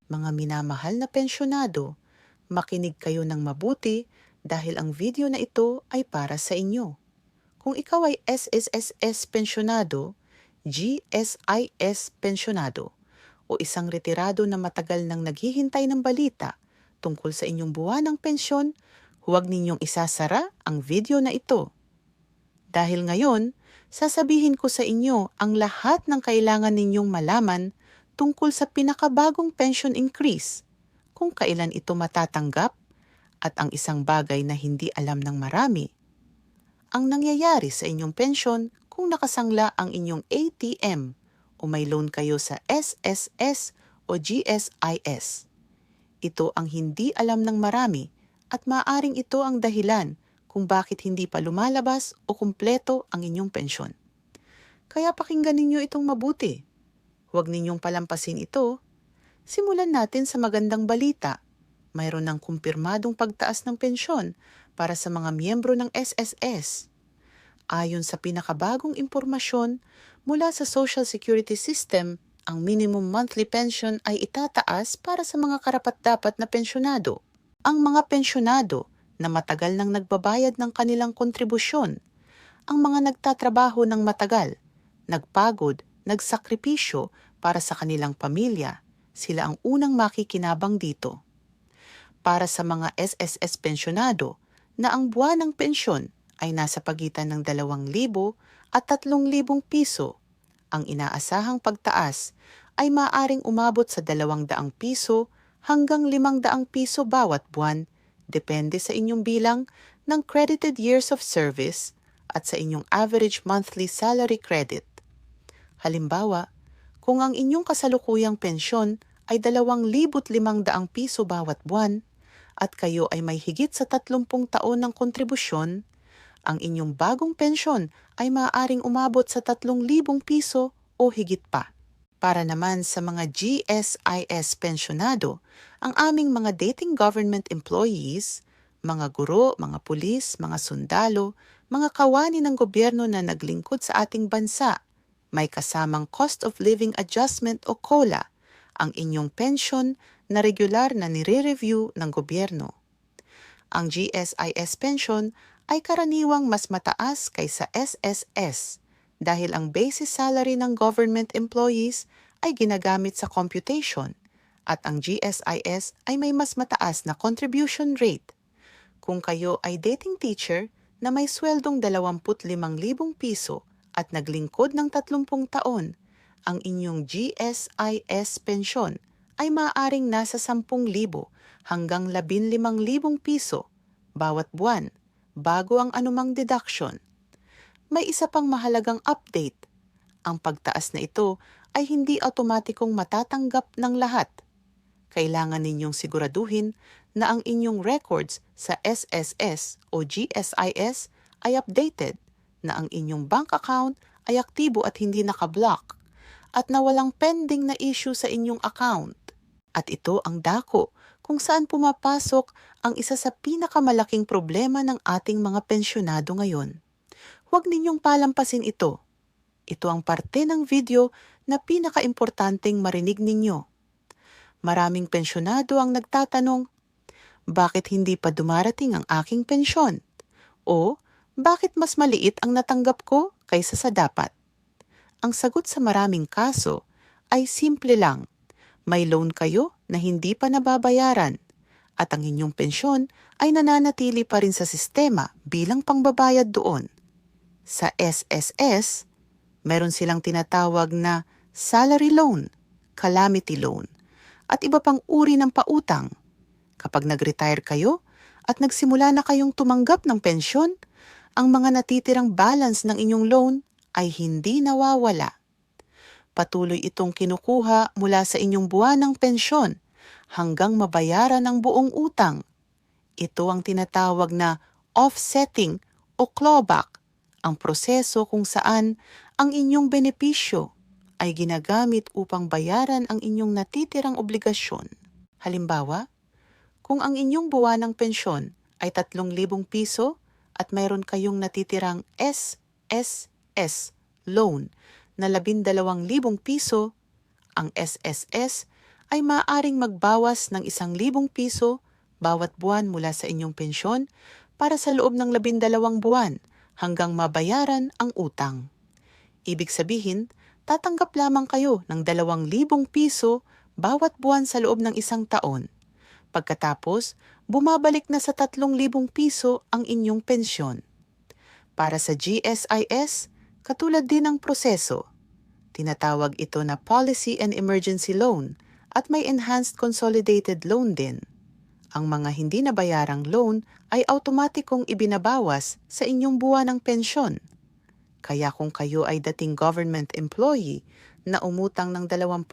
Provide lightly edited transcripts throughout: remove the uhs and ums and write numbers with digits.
Mga minamahal na pensyonado, makinig kayo ng mabuti dahil ang video na ito ay para sa inyo. Kung ikaw ay SSS pensyonado, GSIS pensyonado, o isang retirado na matagal nang naghihintay ng balita tungkol sa inyong buwanang pensyon, huwag ninyong isasara ang video na ito. Dahil ngayon, sasabihin ko sa inyo ang lahat ng kailangan ninyong malaman tungkol sa pinakabagong pension increase, kung kailan ito matatanggap, at ang isang bagay na hindi alam ng marami, ang nangyayari sa inyong pensyon kung nakasangla ang inyong ATM o may loan kayo sa SSS o GSIS. Ito ang hindi alam ng marami at maaaring ito ang dahilan kung bakit hindi pa lumalabas o kumpleto ang inyong pensyon. Kaya pakinggan ninyo itong mabuti. Huwag ninyong palampasin ito. Simulan natin sa magandang balita. Mayroon ng kumpirmadong pagtaas ng pensyon para sa mga miyembro ng SSS. Ayon sa pinakabagong impormasyon mula sa Social Security System, ang minimum monthly pension ay itataas para sa mga karapat-dapat na pensyonado. Ang mga pensyonado na matagal nang nagbabayad ng kanilang kontribusyon, ang mga nagtatrabaho ng matagal, nagpagod, nagsakripisyo para sa kanilang pamilya, sila ang unang makikinabang dito. Para sa mga SSS pensyonado na ang buwanang pensyon ay nasa pagitan ng 2,000 at 3,000 piso, ang inaasahang pagtaas ay maaaring umabot sa 200 piso hanggang 500 piso bawat buwan, depende sa inyong bilang ng credited years of service at sa inyong average monthly salary credit. Halimbawa, kung ang inyong kasalukuyang pensyon ay 2,500 piso bawat buwan at kayo ay may higit sa 30 taon ng kontribusyon, ang inyong bagong pensyon ay maaaring umabot sa 3,000 piso o higit pa. Para naman sa mga GSIS pensyonado, ang aming mga dating government employees, mga guro, mga pulis, mga sundalo, mga kawani ng gobyerno na naglingkod sa ating bansa, may kasamang cost of living adjustment o COLA, ang inyong pensyon na regular na nire-review ng gobyerno. Ang GSIS pension ay karaniwang mas mataas kaysa SSS dahil ang basic salary ng government employees ay ginagamit sa computation at ang GSIS ay may mas mataas na contribution rate. Kung kayo ay dating teacher na may sweldong 25,000 piso at naglingkod ng 30 taon, ang inyong GSIS pensyon ay maaaring nasa 10,000 hanggang 15,000 piso bawat buwan bago ang anumang deduction. May isa pang mahalagang update. Ang pagtaas na ito ay hindi automatikong matatanggap ng lahat. Kailangan ninyong siguraduhin na ang inyong records sa SSS o GSIS ay updated, na ang inyong bank account ay aktibo at hindi nakablock, at na walang pending na issue sa inyong account. At ito ang dako kung saan pumapasok ang isa sa pinakamalaking problema ng ating mga pensyonado ngayon. Huwag ninyong palampasin ito. Ito ang parte ng video na pinakaimportanteng marinig ninyo. Maraming pensyonado ang nagtatanong, bakit hindi pa dumarating ang aking pensyon? O, bakit mas maliit ang natanggap ko kaysa sa dapat? Ang sagot sa maraming kaso ay simple lang. May loan kayo na hindi pa nababayaran at ang inyong pensyon ay nananatili pa rin sa sistema bilang pangbabayad doon. Sa SSS, meron silang tinatawag na salary loan, calamity loan, at iba pang uri ng pautang. Kapag nag-retire kayo at nagsimula na kayong tumanggap ng pensyon, ang mga natitirang balance ng inyong loan ay hindi nawawala. Patuloy itong kinukuha mula sa inyong buwanang pensyon hanggang mabayaran ang buong utang. Ito ang tinatawag na offsetting o clawback, ang proseso kung saan ang inyong benepisyo ay ginagamit upang bayaran ang inyong natitirang obligasyon. Halimbawa, kung ang inyong buwanang pensyon ay 3,000 piso at mayroon kayong natitirang SSS loan na 12,000 piso, ang SSS ay maaaring magbawas ng 1,000 piso bawat buwan mula sa inyong pensyon para sa loob ng 12 buwan hanggang mabayaran ang utang. Ibig sabihin, tatanggap lamang kayo ng 2,000 piso bawat buwan sa loob ng 1 taon. Pagkatapos, bumabalik na sa 3,000 piso ang inyong pensyon. Para sa GSIS, katulad din ang proseso. Tinatawag ito na Policy and Emergency Loan at may Enhanced Consolidated Loan din. Ang mga hindi nabayarang loan ay automatikong ibinabawas sa inyong buwan ng pensyon. Kaya kung kayo ay dating government employee na umutang ng 20,000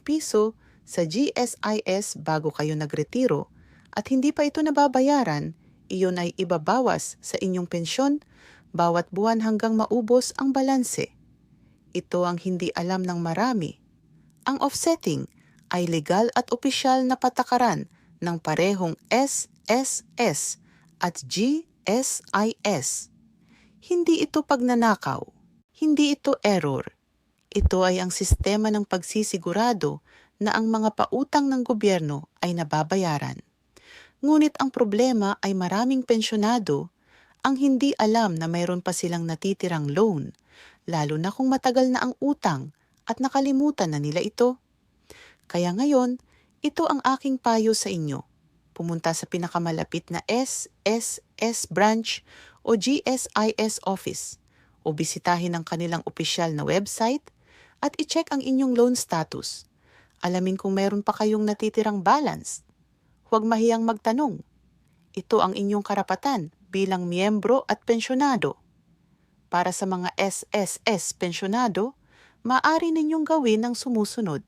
piso sa GSIS bago kayo nagretiro at hindi pa ito nababayaran, iyon ay ibabawas sa inyong pensyon bawat buwan hanggang maubos ang balanse. Ito ang hindi alam ng marami. Ang offsetting ay legal at opisyal na patakaran ng parehong SSS at GSIS. Hindi ito pagnanakaw. Hindi ito error. Ito ay ang sistema ng pagsisigurado na ang mga pautang ng gobyerno ay nababayaran. Ngunit ang problema ay maraming pensyonado ang hindi alam na mayroon pa silang natitirang loan, lalo na kung matagal na ang utang at nakalimutan na nila ito. Kaya ngayon, ito ang aking payo sa inyo. Pumunta sa pinakamalapit na SSS branch o GSIS office o bisitahin ang kanilang opisyal na website at i-check ang inyong loan status. Alamin kung meron pa kayong natitirang balance. Huwag mahiyang magtanong. Ito ang inyong karapatan bilang miyembro at pensyonado. Para sa mga SSS pensyonado, maaari ninyong gawin ang sumusunod.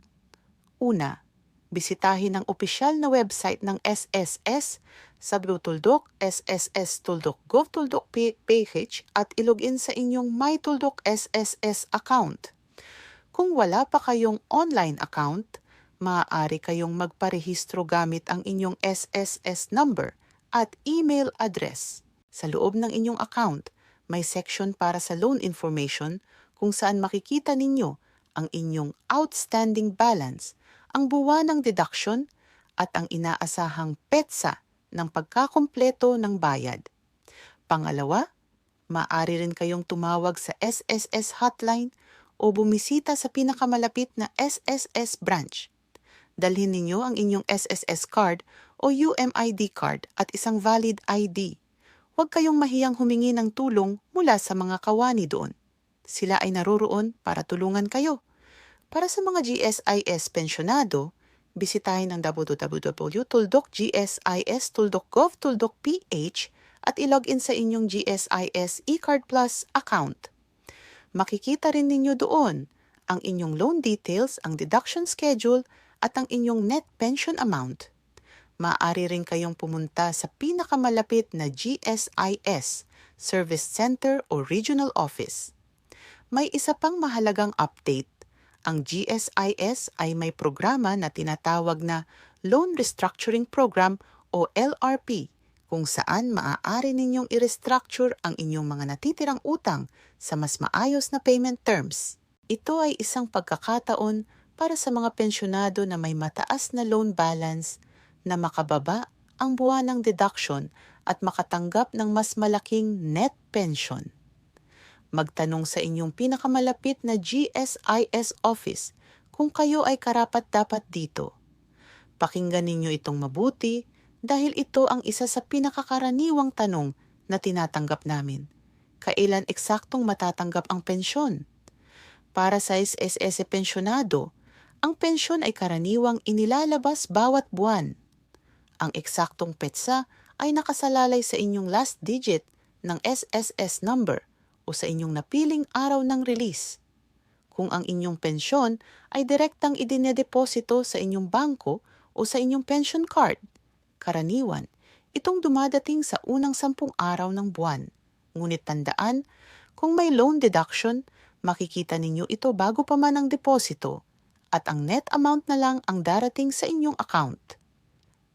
Una, bisitahin ang opisyal na website ng SSS sa Tuldok sss.gov.ph at ilogin sa inyong MyTuldok SSS account. Kung wala pa kayong online account, maaari kayong magparehistro gamit ang inyong SSS number at email address. Sa loob ng inyong account, may section para sa loan information kung saan makikita ninyo ang inyong outstanding balance, ang buwanang deduction, at ang inaasahang petsa ng pagkakumpleto ng bayad. Pangalawa, maaari rin kayong tumawag sa SSS hotline o bumisita sa pinakamalapit na SSS branch. Dalhin ninyo ang inyong SSS card o UMID card at isang valid ID. Huwag kayong mahiyang humingi ng tulong mula sa mga kawani doon. Sila ay naroroon para tulungan kayo. Para sa mga GSIS pensyonado, bisitahin ang www.tuldokgsis.tuldok.gov.ph at ilogin sa inyong GSIS eCard Plus account. Makikita rin ninyo doon ang inyong loan details, ang deduction schedule, at ang inyong net pension amount. Maaari rin kayong pumunta sa pinakamalapit na GSIS, Service Center o Regional Office. May isa pang mahalagang update. Ang GSIS ay may programa na tinatawag na Loan Restructuring Program o LRP, kung saan maaari ninyong i-restructure ang inyong mga natitirang utang sa mas maayos na payment terms. Ito ay isang pagkakataon para sa mga pensyonado na may mataas na loan balance na makababa ang buwanang deduction at makatanggap ng mas malaking net pension. Magtanong sa inyong pinakamalapit na GSIS office kung kayo ay karapat-dapat dito. Pakinggan ninyo itong mabuti dahil ito ang isa sa pinakakaraniwang tanong na tinatanggap namin. Kailan eksaktong matatanggap ang pensyon? Para sa SSS pensyonado, ang pensyon ay karaniwang inilalabas bawat buwan. Ang eksaktong petsa ay nakasalalay sa inyong last digit ng SSS number o sa inyong napiling araw ng release. Kung ang inyong pensyon ay direktang idinedeposito sa inyong bangko o sa inyong pension card, karaniwan, itong dumadating sa unang 10 araw ng buwan. Ngunit tandaan, kung may loan deduction, makikita ninyo ito bago pa man ang deposito at ang net amount na lang ang darating sa inyong account.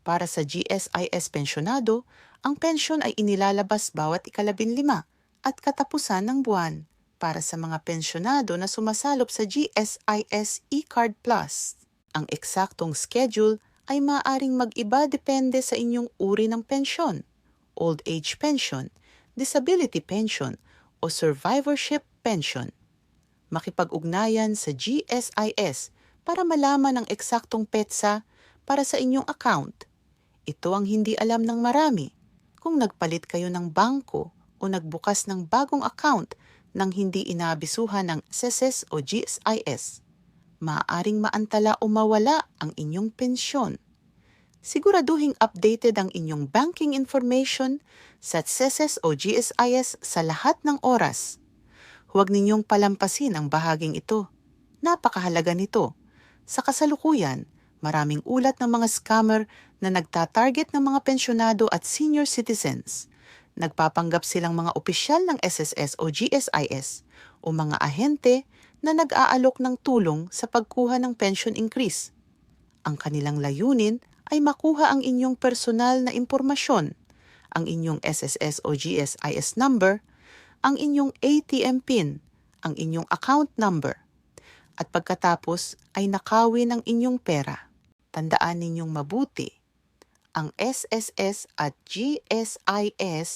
Para sa GSIS pensyonado, ang pensyon ay inilalabas bawat ika-15 at katapusan ng buwan. Para sa mga pensyonado na sumasalop sa GSIS eCard Plus, Ang eksaktong schedule ay maaaring mag-iba depende sa inyong uri ng pensyon, old age pension, disability pension, o survivorship pension. Makipag-ugnayan sa GSIS para malaman ang eksaktong petsa para sa inyong account. Ito ang hindi alam ng marami kung nagpalit kayo ng bangko o nagbukas ng bagong account nang hindi inaabisuhan ng SSS o GSIS. Maaaring maantala o mawala ang inyong pensyon. Siguraduhing updated ang inyong banking information sa SSS o GSIS sa lahat ng oras. Huwag ninyong palampasin ang bahaging ito. Napakahalaga nito. Sa kasalukuyan, maraming ulat ng mga scammer na nagtatarget ng mga pensyonado at senior citizens. Nagpapanggap silang mga opisyal ng SSS o GSIS o mga ahente na nag-aalok ng tulong sa pagkuha ng pension increase. Ang kanilang layunin ay makuha ang inyong personal na impormasyon, ang inyong SSS o GSIS number, ang inyong ATM PIN, ang inyong account number, at pagkatapos ay nakawin ang inyong pera. Tandaan ninyong mabuti, ang SSS at GSIS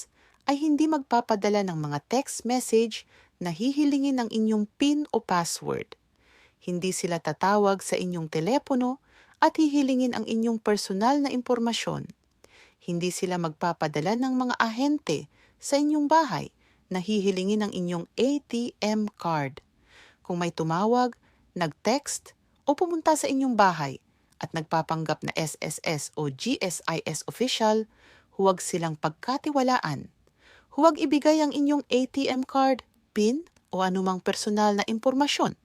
ay hindi magpapadala ng mga text message na hihilingin ang inyong PIN o password. Hindi sila tatawag sa inyong telepono at hihilingin ang inyong personal na impormasyon. Hindi sila magpapadala ng mga ahente sa inyong bahay na hihilingin ang inyong ATM card. Kung may tumawag, nag-text o pumunta sa inyong bahay at nagpapanggap na SSS o GSIS official, huwag silang pagkatiwalaan. Huwag ibigay ang inyong ATM card, PIN o anumang personal na impormasyon.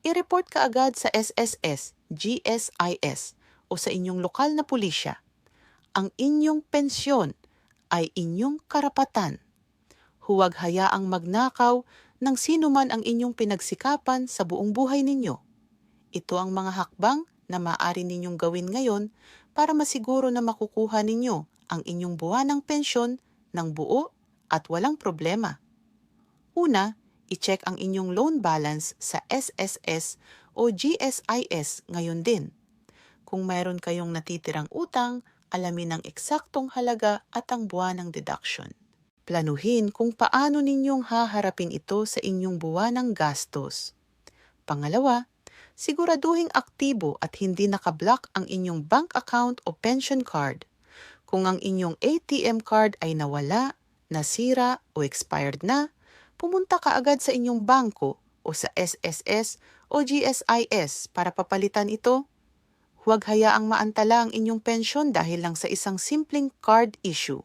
I-report ka agad sa SSS, GSIS o sa inyong lokal na pulisya. Ang inyong pensyon ay inyong karapatan. Huwag hayaang magnakaw ng sino man ang inyong pinagsikapan sa buong buhay ninyo. Ito ang mga hakbang na maaari ninyong gawin ngayon para masiguro na makukuha ninyo ang inyong buwanang pensyon ng buo at walang problema. Una, i-check ang inyong loan balance sa SSS o GSIS ngayon din. Kung mayroon kayong natitirang utang, alamin ang eksaktong halaga at ang buwanang deduction. Planuhin kung paano ninyong haharapin ito sa inyong buwanang gastos. Pangalawa, siguraduhing aktibo at hindi nakablock ang inyong bank account o pension card. Kung ang inyong ATM card ay nawala, nasira o expired na, pumunta ka agad sa inyong bangko o sa SSS o GSIS para papalitan ito. Huwag hayaang maantala ang inyong pensyon dahil lang sa isang simpleng card issue.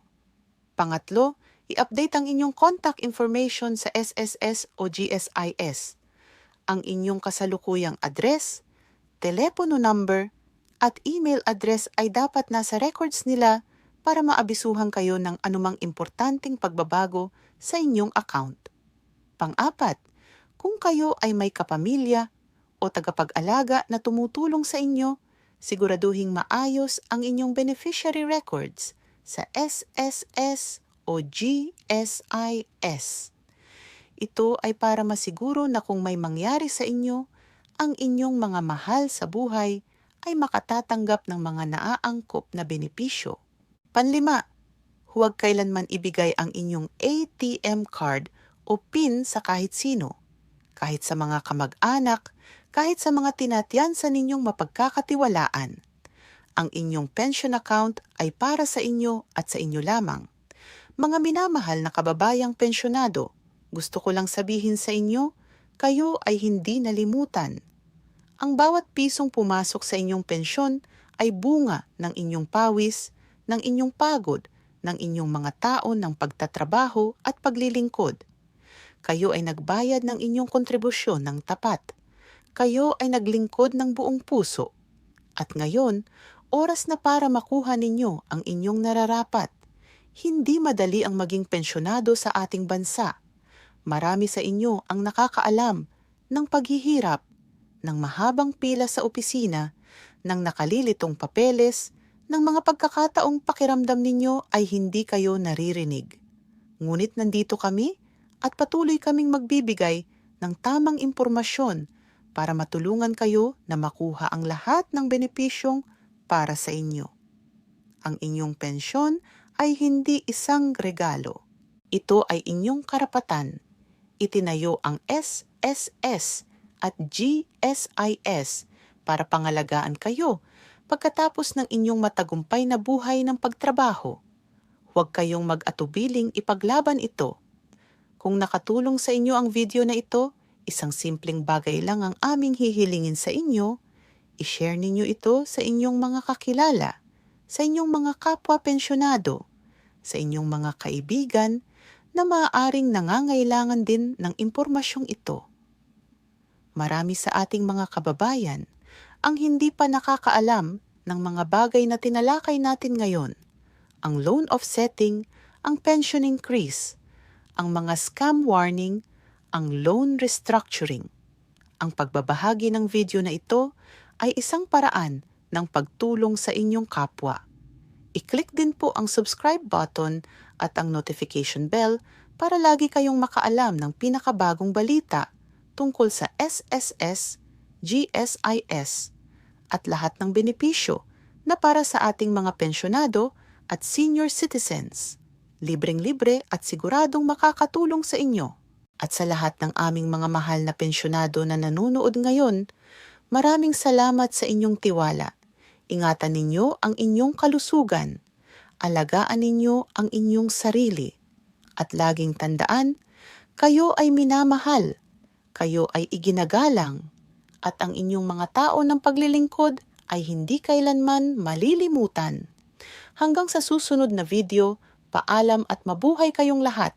Pangatlo, i-update ang inyong contact information sa SSS o GSIS. Ang inyong kasalukuyang address, telepono number, at email address ay dapat nasa records nila para maabisuhan kayo ng anumang importanteng pagbabago sa inyong account. Pang-apat, kung kayo ay may kapamilya o tagapag-alaga na tumutulong sa inyo, siguraduhing maayos ang inyong beneficiary records sa SSS o GSIS. Ito ay para masiguro na kung may mangyari sa inyo, ang inyong mga mahal sa buhay ay makatatanggap ng mga naaangkop na benepisyo. Panlima, huwag kailanman ibigay ang inyong ATM card o PIN sa kahit sino, kahit sa mga kamag-anak, kahit sa mga tinatyansa ninyong mapagkakatiwalaan. Ang inyong pension account ay para sa inyo at sa inyo lamang. Mga minamahal na kababayang pensyonado, gusto ko lang sabihin sa inyo, kayo ay hindi nalimutan. Ang bawat pisong pumasok sa inyong pensyon ay bunga ng inyong pawis, ng inyong pagod, ng inyong mga taon ng pagtatrabaho at paglilingkod. Kayo ay nagbayad ng inyong kontribusyon ng tapat. Kayo ay naglingkod ng buong puso. At ngayon, oras na para makuha ninyo ang inyong nararapat. Hindi madali ang maging pensyonado sa ating bansa. Marami sa inyo ang nakakaalam ng paghihirap, ng mahabang pila sa opisina, ng nakalilitong papeles, ng mga pagkakataong pakiramdam ninyo ay hindi kayo naririnig. Ngunit nandito kami at patuloy kaming magbibigay ng tamang impormasyon para matulungan kayo na makuha ang lahat ng benepisyong para sa inyo. Ang inyong pensyon ay hindi isang regalo. Ito ay inyong karapatan. Itinayo ang SSS at GSIS para pangalagaan kayo pagkatapos ng inyong matagumpay na buhay ng pagtrabaho. Huwag kayong mag-atubiling ipaglaban ito. Kung nakatulong sa inyo ang video na ito, isang simpleng bagay lang ang aming hihilingin sa inyo. I-share ninyo ito sa inyong mga kakilala, sa inyong mga kapwa pensyonado, sa inyong mga kaibigan na maaaring nangangailangan din ng impormasyong ito. Marami sa ating mga kababayan ang hindi pa nakakaalam ng mga bagay na tinalakay natin ngayon. Ang loan offsetting, ang pension increase, ang mga scam warning, ang loan restructuring. Ang pagbabahagi ng video na ito ay isang paraan ng pagtulong sa inyong kapwa. I-click din po ang subscribe button at ang notification bell para lagi kayong makaalam ng pinakabagong balita tungkol sa SSS, GSIS, at lahat ng benepisyo na para sa ating mga pensyonado at senior citizens. Libreng-libre at siguradong makakatulong sa inyo. At sa lahat ng aming mga mahal na pensyonado na nanonood ngayon, maraming salamat sa inyong tiwala. Ingatan ninyo ang inyong kalusugan. Alagaan ninyo ang inyong sarili. At laging tandaan, kayo ay minamahal. Kayo ay iginagalang. At ang inyong mga tao ng paglilingkod ay hindi kailanman malilimutan. Hanggang sa susunod na video, paalam at mabuhay kayong lahat.